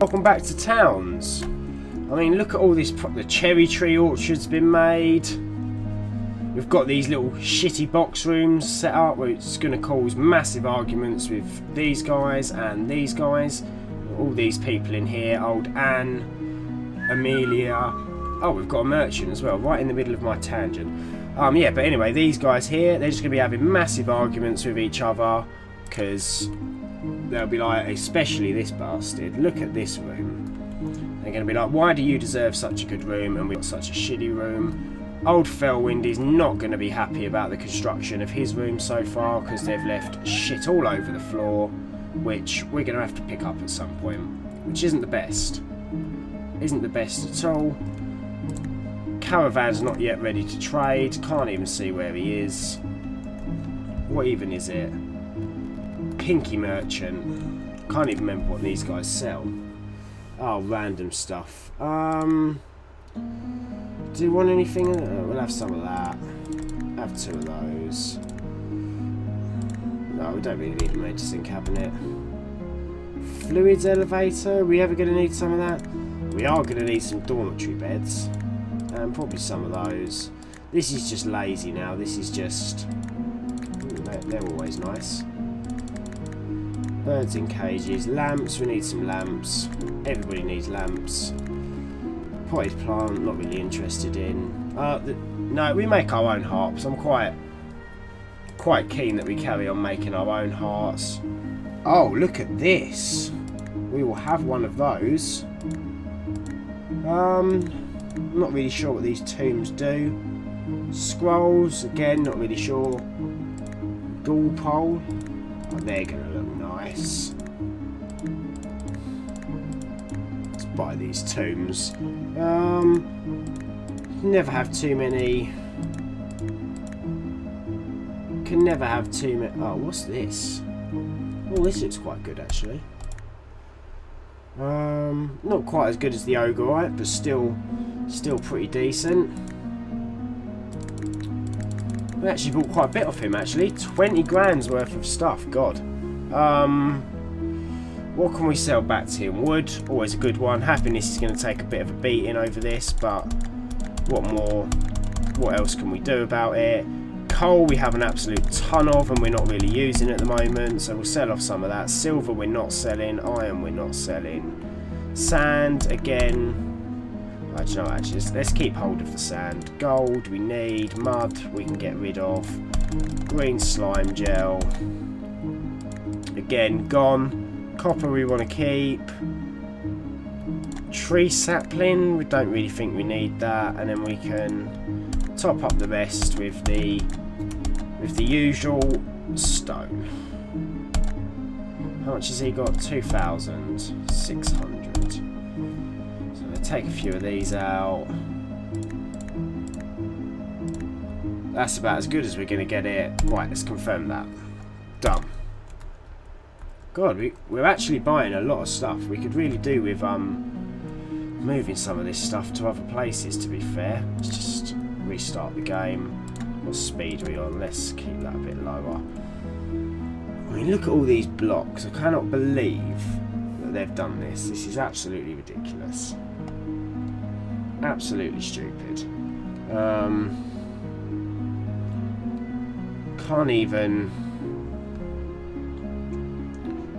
Welcome back to towns. I mean, look at all this. The cherry tree orchard's been made. We've got these little shitty box rooms set up, which is going to cause massive arguments with these guys and these guys. All these people in here. Old Anne, Amelia. Oh, we've got a merchant as well, right in the middle of my tangent. Yeah, but anyway, these guys here, they're just going to be having massive arguments with each other, because they'll be like, especially this bastard, look at this room. They're going to be like, why do you deserve such a good room and we've got such a shitty room? Old Fellwind is not going to be happy about the construction of his room so far, because they've left shit all over the floor, which we're going to have to pick up at some point, which isn't the best. Isn't the best at all. Caravan's not yet ready to trade. Can't even see where he is. What even is it? Pinky merchant. Can't even remember what these guys sell. Oh, random stuff. Do you want anything? We'll have some of that. Have 2 of those. No, we don't really need a medicine cabinet. Fluids elevator. Are we ever going to need some of that? We are going to need some dormitory beds. And probably some of those. This is just lazy now. This is just... they're always nice. Birds in cages. Lamps. We need some lamps. Everybody needs lamps. Potted plant. Not really interested in. No, we make our own harps. I'm quite keen that we carry on making our own hearts. Oh, look at this. We will have one of those. I'm not really sure what these tombs do. Scrolls, again, not really sure. Ghoul pole. Oh, they're going to look nice. Let's buy these tombs. Never have too many. Can never have too many. Oh, what's this? Oh, this looks quite good, actually. Not quite as good as the ogre, right? But still pretty decent. We actually bought quite a bit off him, actually. 20 grand's worth of stuff. God. What can we sell back to him? Wood, always a good one. Happiness is going to take a bit of a beating over this, but what more? What else can we do about it? Coal we have an absolute ton of, and we're not really using at the moment, so we'll sell off some of that. Silver we're not selling. Iron we're not selling. Sand, again. Actually, let's keep hold of the sand. Gold we need. Mud we can get rid of. Green slime gel. Again, gone. Copper we want to keep. Tree sapling, we don't really think we need that. And then we can top up the rest with the usual stone. How much has he got? 2,600. So I'll take a few of these out. That's about as good as we're going to get it. Right, let's confirm that. Done. God, we're actually buying a lot of stuff. We could really do with moving some of this stuff to other places, to be fair. Let's just restart the game. What speed are we on? Let's keep that a bit lower. I mean, look at all these blocks. I cannot believe that they've done this. This is absolutely ridiculous. Absolutely stupid. Can't even...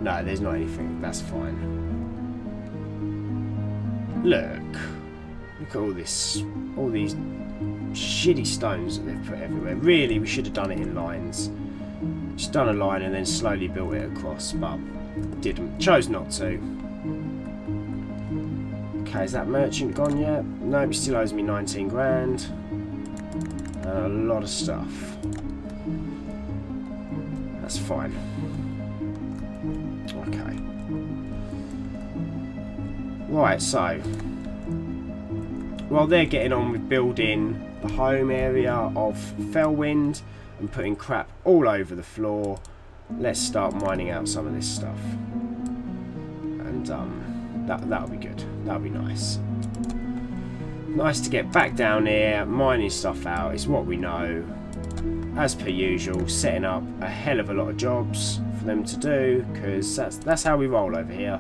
No, there's not anything. That's fine. Look at all this, all these shitty stones that they've put everywhere. Really, we should have done it in lines. Just done a line and then slowly built it across, but didn't. Chose not to. Okay, is that merchant gone yet? No, he still owes me 19 grand. And a lot of stuff. That's fine. Okay. Right, so while they're getting on with building the home area of Fellwind and putting crap all over the floor, let's start mining out some of this stuff. And that'll be good. That'll be nice. Nice to get back down here, mining stuff out. It's what we know. As per usual, setting up a hell of a lot of jobs for them to do, because that's how we roll over here.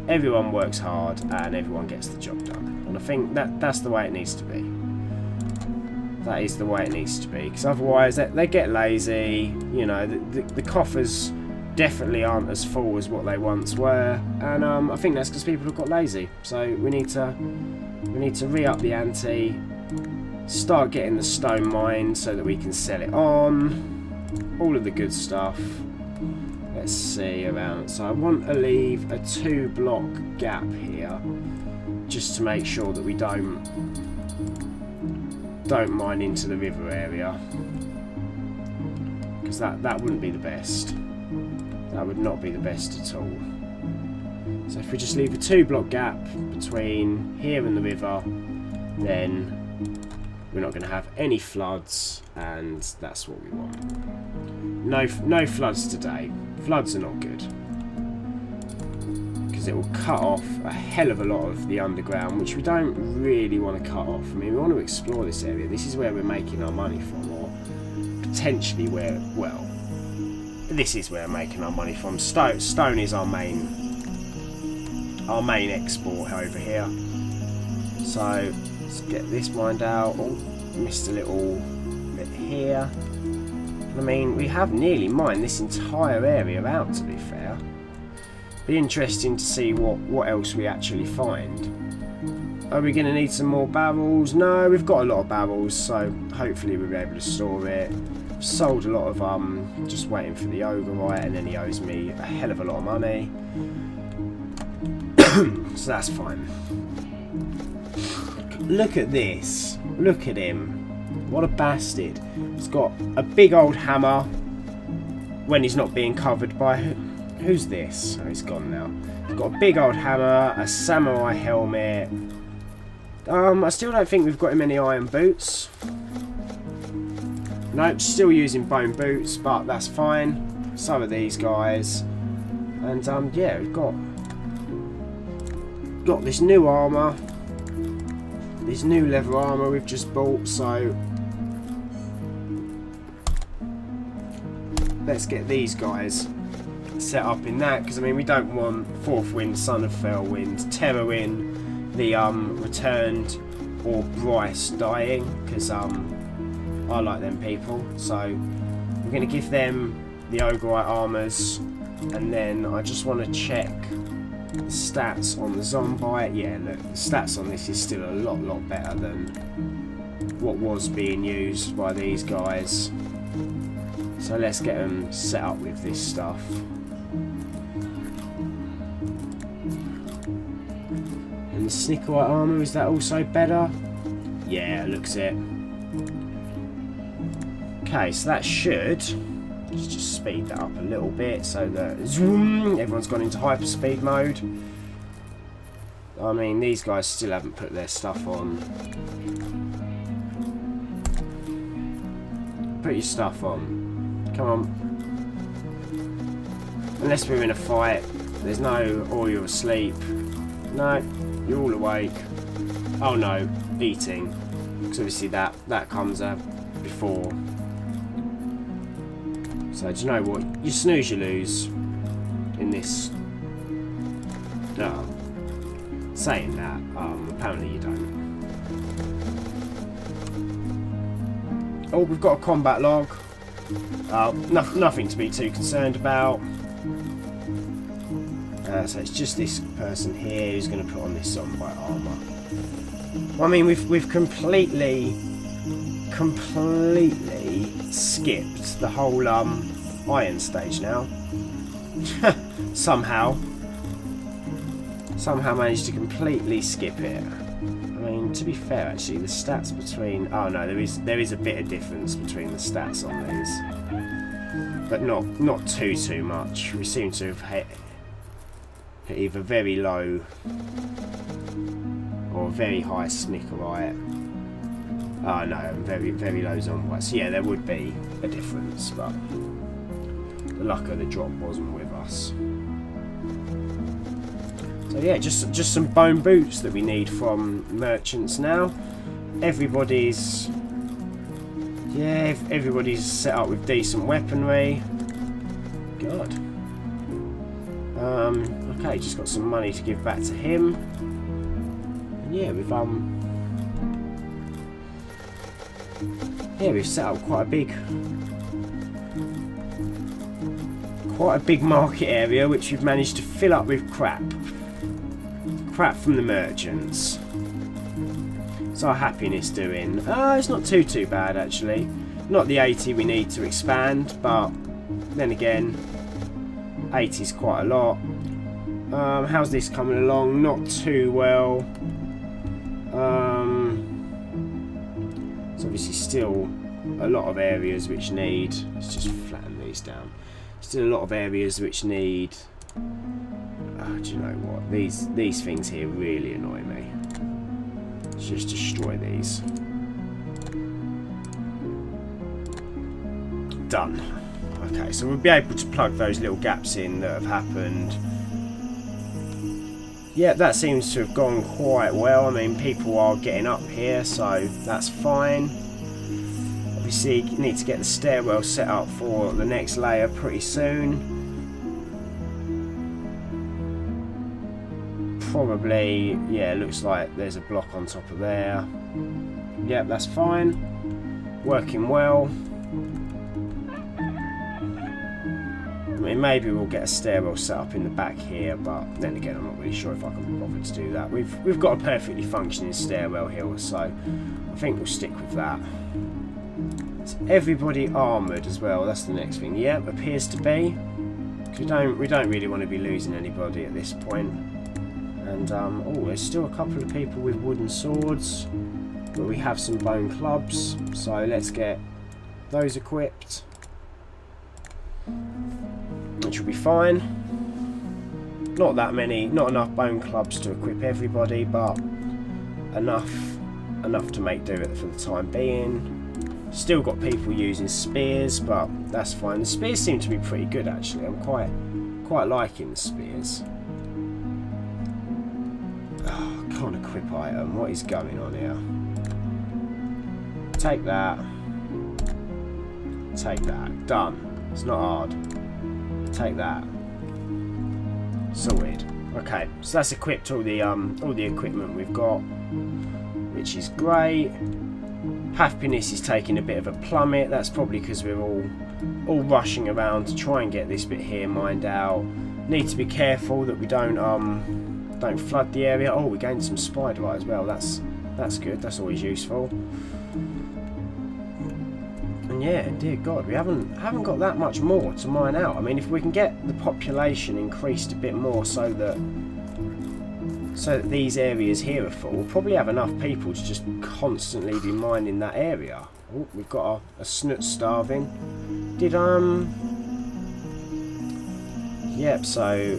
everyone works hard and everyone gets the job done. And I think that's the way it needs to be. That is the way it needs to be, because otherwise they get lazy. You know, the coffers definitely aren't as full as what they once were, and I think that's because people have got lazy. So we need to re-up the ante, start getting the stone mined so that we can sell it on, all of the good stuff. Let's see around. So I want to leave a 2-block gap here, just to make sure that we don't mine into the river area, because that wouldn't be the best. That would not be the best at all. So if we just leave a 2-block gap between here and the river, then we're not going to have any floods, and that's what we want. No floods today. Floods are not good, because it will cut off a hell of a lot of the underground, which we don't really want to cut off. I mean, we want to explore this area. This is where we're making our money from, or potentially where, well, this is where we're making our money from. Stone is our main export over here. So let's get this mined out. Oh, missed a little bit here. I mean, we have nearly mined this entire area out, to be fair. Be interesting to see what else we actually find. Are we going to need some more barrels? No, we've got a lot of barrels, so hopefully we'll be able to store it. I've sold a lot of just waiting for the ogre, right, and then he owes me a hell of a lot of money. So that's fine. Look at this. Look at him. What a bastard. He's got a big old hammer when he's not being covered by... Who's this? Oh, he's gone now. He's got a big old hammer, a samurai helmet. I still don't think we've got him any iron boots. Nope, still using bone boots, but that's fine. So are these guys. And yeah, we've got this new armour. This new leather armour we've just bought, so let's get these guys set up in that, because I mean we don't want Fourth Wind, Son of Fellwinds, Terrorin, the Returned, or Bryce dying, because I like them people. So we're going to give them the Ogreite armours, and then I just want to check the stats on the Zombite. Yeah, look, the stats on this is still a lot better than what was being used by these guys. So let's get them set up with this stuff. And the Snickerite armour, is that also better? Yeah, looks it. Okay, so that should just speed that up a little bit so that zoom, everyone's gone into hyperspeed mode. I mean, these guys still haven't put their stuff on. Put your stuff on. Come on. Unless we're in a fight. There's no, or you're asleep. No, you're all awake. Oh no, eating. Because obviously that comes before. So do you know what? You snooze, you lose. In this. Saying that, apparently you don't. Oh, we've got a combat log. Nothing to be too concerned about. So it's just this person here who's going to put on this Zombite armour. I mean, we've completely skipped the whole iron stage now. Somehow managed to completely skip it. I mean, to be fair, actually, the stats between... Oh no, there is a bit of difference between the stats on these, but not too much. We seem to have hit either very low or very high Snickerite. Oh no, very low Zombite. So yeah, there would be a difference, but the luck of the drop wasn't with us. So yeah, just some bone boots that we need from merchants now. Everybody's set up with decent weaponry. God. Okay, just got some money to give back to him. And yeah, we've set up quite a big market area, which we've managed to fill up with crap from the merchants. What's our happiness doing? It's not too bad actually. Not the 80 we need to expand, but then again, 80 is quite a lot. How's this coming along? Not too well. There's obviously still a lot of areas which need. Let's just flatten these down. Still a lot of areas which need. Do you know what? These things here really annoy me. Let's just destroy these. Done. Okay, so we'll be able to plug those little gaps in that have happened. Yeah, that seems to have gone quite well. I mean, people are getting up here, so that's fine. Obviously, you need to get the stairwell set up for the next layer pretty soon. Probably, yeah, it looks like there's a block on top of there. Yep, that's fine. Working well. I mean, maybe we'll get a stairwell set up in the back here, but then again, I'm not really sure if I can be bothered to do that. We've got a perfectly functioning stairwell here, so I think we'll stick with that. Is everybody armoured as well? That's the next thing. Yep, appears to be. We don't really want to be losing anybody at this point. And oh, there's still a couple of people with wooden swords, but we have some bone clubs, so let's get those equipped, which will be fine. Not that many, not enough bone clubs to equip everybody, but enough to make do for the time being. Still got people using spears, but that's fine. The spears seem to be pretty good actually. I'm quite liking the spears. Oh, can't equip item. What is going on here? Take that. Take that. Done. It's not hard. Take that. Sorted. Okay, so that's equipped all the equipment we've got, which is great. Happiness is taking a bit of a plummet. That's probably because we're all rushing around to try and get this bit here mined out. Need to be careful that we don't flood the area. Oh, we gained some spiderite as well. That's good. That's always useful. And yeah, dear God, we haven't got that much more to mine out. I mean, if we can get the population increased a bit more so that these areas here are full, we'll probably have enough people to just constantly be mining that area. Oh, we've got a snoot starving. Yep, so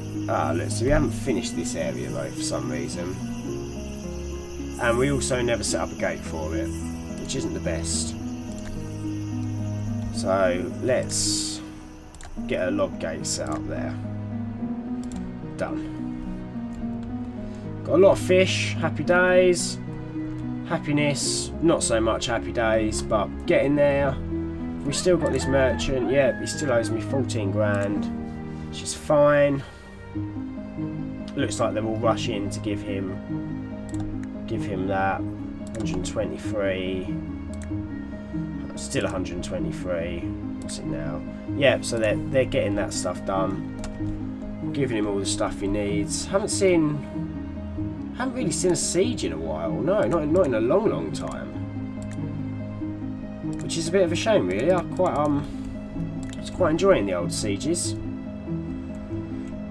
look, so we haven't finished this area though for some reason. And we also never set up a gate for it, which isn't the best. So let's get a log gate set up there. Done. Got a lot of fish, happy days. Happiness, not so much happy days, but getting there. We still got this merchant, yeah, he still owes me 14 grand, which is fine. Looks like they're all rushing to give him that. 123. Still 123. What's it now? Yeah, so they're getting that stuff done. Giving him all the stuff he needs. Haven't really seen a siege in a while. No, not in a long time. Which is a bit of a shame, really. I was quite enjoying the old sieges.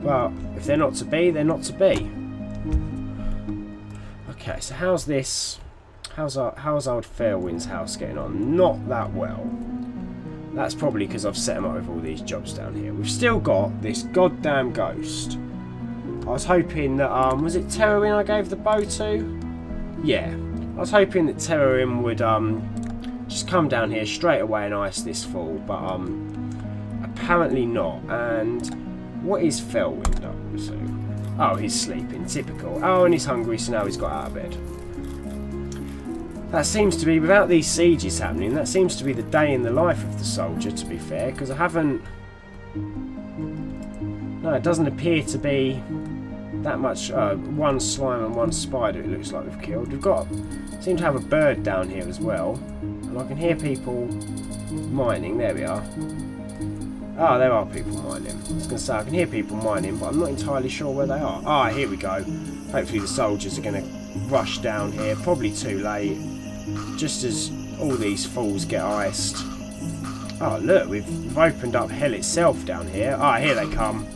But if they're not to be, they're not to be. Okay, so how's this? How's old Fellwinds' house getting on? Not that well. That's probably because I've set him up with all these jobs down here. We've still got this goddamn ghost. I was hoping that, was it Terrorin I gave the bow to? Yeah. I was hoping that Terrorin would just come down here straight away and ice this full, but apparently not. And what is Fellwind up to? Oh, he's sleeping. Typical. Oh, and he's hungry, so now he's got out of bed. That seems to be, without these sieges happening, that seems to be the day in the life of the soldier, to be fair, because I haven't... No, it doesn't appear to be that much. One slime and one spider it looks like we've killed. We've got, seem to have a bird down here as well. And I can hear people mining. There we are. Oh, there are people mining. I was going to say, I can hear people mining, but I'm not entirely sure where they are. Ah, here we go. Hopefully the soldiers are going to rush down here. Probably too late. Just as all these fools get iced. Oh, look, we've opened up hell itself down here. Ah, here they come.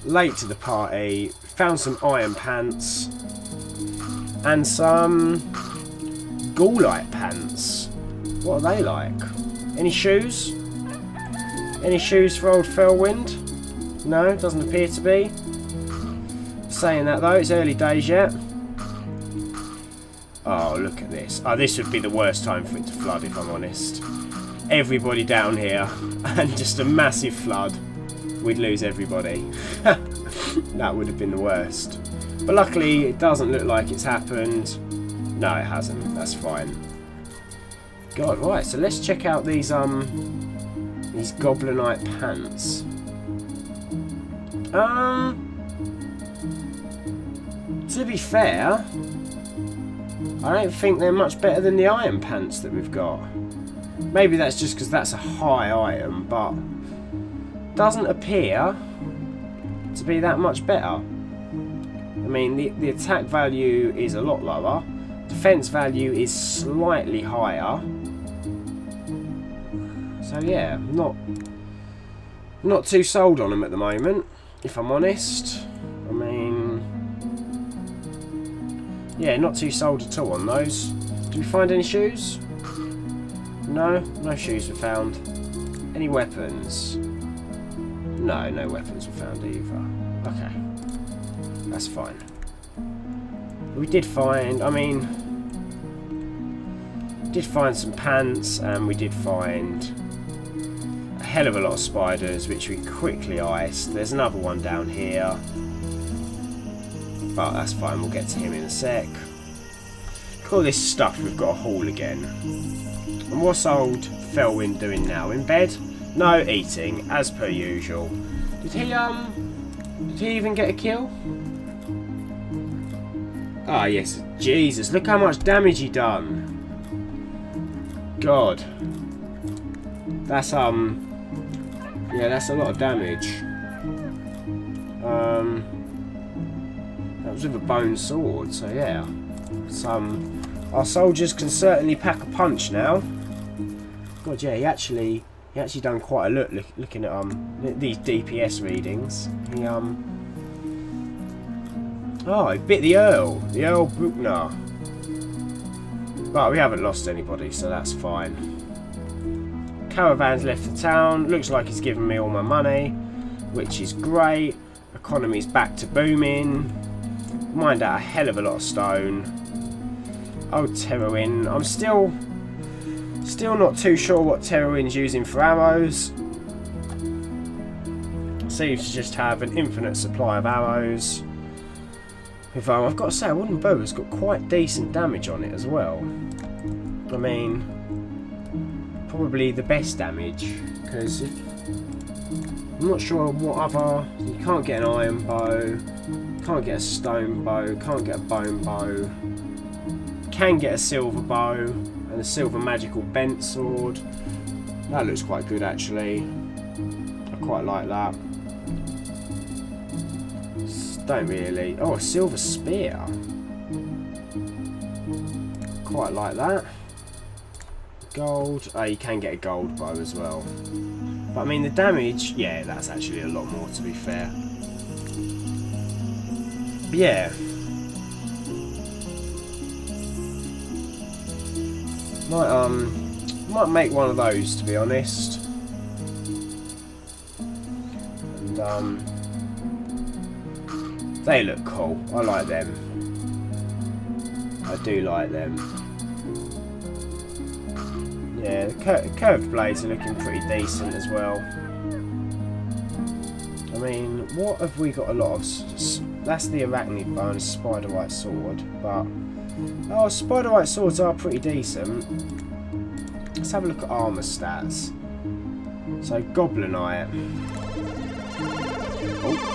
Late to the party. Found some iron pants. And some ghoulite pants. What are they like? Any shoes? Any shoes for old Fellwind? No, doesn't appear to be. Saying that though, it's early days yet. Oh, look at this. Oh, this would be the worst time for it to flood, if I'm honest. Everybody down here, and just a massive flood. We'd lose everybody. That would have been the worst. But luckily, it doesn't look like it's happened. No, it hasn't. That's fine. God, right, so let's check out these goblinite pants. To be fair, I don't think they're much better than the iron pants that we've got. Maybe that's just because that's a high item, but doesn't appear to be that much better. I mean, the attack value is a lot lower. Defense value is slightly higher. So yeah, not too sold on them at the moment, if I'm honest. I mean, yeah, not too sold at all on those. Did we find any shoes? No, no shoes were found. Any weapons? No, no weapons were found either. Okay, that's fine. We did find, I mean, did find some pants, and we did find a hell of a lot of spiders, which we quickly iced. There's another one down here, but that's fine, we'll get to him in a sec. Look at all this stuff we've got to haul again. And what's old Fellwind doing now? In bed? No, eating, as per usual. Did he even get a kill? Ah, yes. Jesus, look how much damage he done. God. That's, yeah, that's a lot of damage. That was with a bone sword, so yeah. Our soldiers can certainly pack a punch now. God, yeah, he actually done quite a lot looking at, these DPS readings. He, oh, he bit the Earl Bruckner. But we haven't lost anybody, so that's fine. Caravan's left the town. Looks like he's given me all my money, which is great. Economy's back to booming. Mined out a hell of a lot of stone. Oh, Terrorwin. I'm still not too sure what Terrorwin's using for arrows. Seems to just have an infinite supply of arrows. If I've got to say, a wooden bow has got quite decent damage on it as well. I mean, probably the best damage, because I'm not sure what other. You can't get an iron bow, can't get a stone bow, can't get a bone bow, can get a silver bow and a silver magical bent sword. That looks quite good actually. I quite like that. Don't really. Oh, a silver spear. Quite like that. Gold. Oh, you can get a gold bow as well. But I mean, the damage, yeah, that's actually a lot more, to be fair. But yeah. Might make one of those, to be honest. And they look cool. I like them. I do like them. Yeah, the curved blades are looking pretty decent as well. I mean, what have we got a lot of? That's the arachnid bow and spider white sword, but oh, spider white swords are pretty decent. Let's have a look at armor stats. So goblinite. Oh.